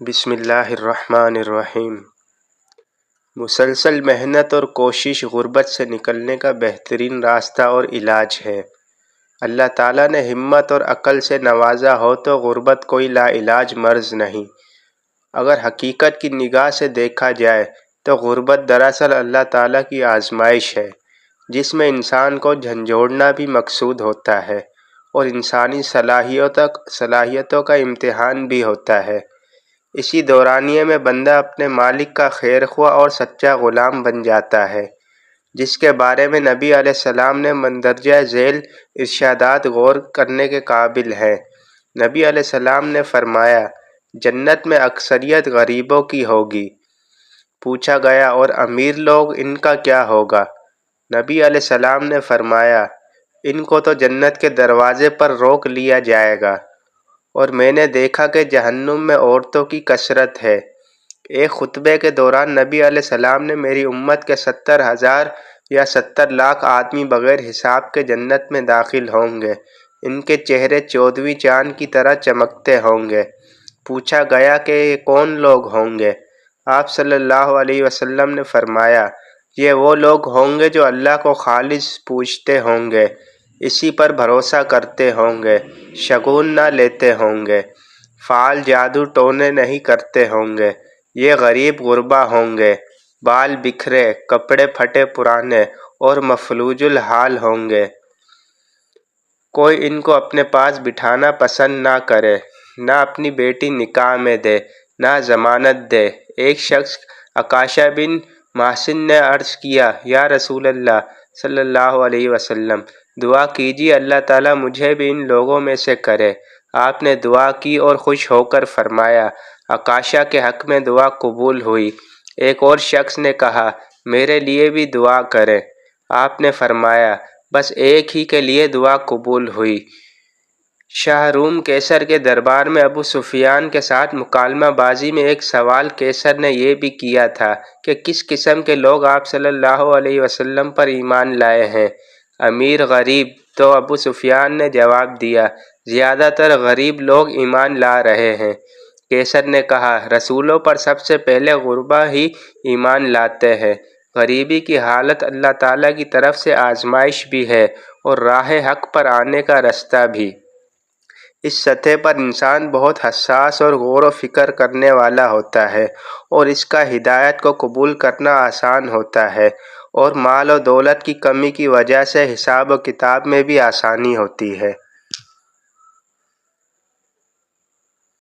بسم اللہ الرحمن الرحیم۔ مسلسل محنت اور کوشش غربت سے نکلنے کا بہترین راستہ اور علاج ہے۔ اللہ تعالیٰ نے ہمت اور عقل سے نوازا ہو تو غربت کوئی لا علاج مرض نہیں۔ اگر حقیقت کی نگاہ سے دیکھا جائے تو غربت دراصل اللہ تعالیٰ کی آزمائش ہے، جس میں انسان کو جھنجھوڑنا بھی مقصود ہوتا ہے اور انسانی صلاحیتوں کا امتحان بھی ہوتا ہے۔ اسی دورانیے میں بندہ اپنے مالک کا خیر خواہ اور سچا غلام بن جاتا ہے، جس کے بارے میں نبی علیہ السلام نے مندرجہ ذیل ارشادات غور کرنے کے قابل ہیں۔ نبی علیہ السلام نے فرمایا، جنت میں اکثریت غریبوں کی ہوگی۔ پوچھا گیا، اور امیر لوگ ان کا کیا ہوگا؟ نبی علیہ السلام نے فرمایا، ان کو تو جنت کے دروازے پر روک لیا جائے گا۔ اور میں نے دیکھا کہ جہنم میں عورتوں کی کثرت ہے۔ ایک خطبے کے دوران نبی علیہ السلام نے میری امت کے 70,000 یا 70 لاکھ آدمی بغیر حساب کے جنت میں داخل ہوں گے۔ ان کے چہرے 14ویں چاند کی طرح چمکتے ہوں گے۔ پوچھا گیا کہ یہ کون لوگ ہوں گے؟ آپ صلی اللہ علیہ وسلم نے فرمایا، یہ وہ لوگ ہوں گے جو اللہ کو خالص پوجتے ہوں گے، اسی پر بھروسہ کرتے ہوں گے، شگون نہ لیتے ہوں گے، فعال جادو ٹونے نہیں کرتے ہوں گے۔ یہ غریب غربا ہوں گے، بال بکھرے، کپڑے پھٹے پرانے اور مفلوج الحال ہوں گے۔ کوئی ان کو اپنے پاس بٹھانا پسند نہ کرے، نہ اپنی بیٹی نکاح میں دے، نہ ضمانت دے۔ ایک شخص عکاشہ بن محصن نے عرض کیا، یا رسول اللہ صلی اللہ علیہ وسلم، دعا کیجیے اللہ تعالیٰ مجھے بھی ان لوگوں میں سے کرے۔ آپ نے دعا کی اور خوش ہو کر فرمایا، عکاشہ کے حق میں دعا قبول ہوئی۔ ایک اور شخص نے کہا، میرے لیے بھی دعا کریں۔ آپ نے فرمایا، بس ایک ہی کے لیے دعا قبول ہوئی۔ شاہ روم کیسر کے دربار میں ابو سفیان کے ساتھ مکالمہ بازی میں ایک سوال کیسر نے یہ بھی کیا تھا کہ کس قسم کے لوگ آپ صلی اللہ علیہ وسلم پر ایمان لائے ہیں؟ امیر غریب؟ تو ابو سفیان نے جواب دیا، زیادہ تر غریب لوگ ایمان لا رہے ہیں۔ کیسر نے کہا، رسولوں پر سب سے پہلے غربا ہی ایمان لاتے ہیں۔ غریبی کی حالت اللہ تعالیٰ کی طرف سے آزمائش بھی ہے اور راہ حق پر آنے کا رستہ بھی۔ اس سطح پر انسان بہت حساس اور غور و فکر کرنے والا ہوتا ہے اور اس کا ہدایت کو قبول کرنا آسان ہوتا ہے، اور مال و دولت کی کمی کی وجہ سے حساب و کتاب میں بھی آسانی ہوتی ہے۔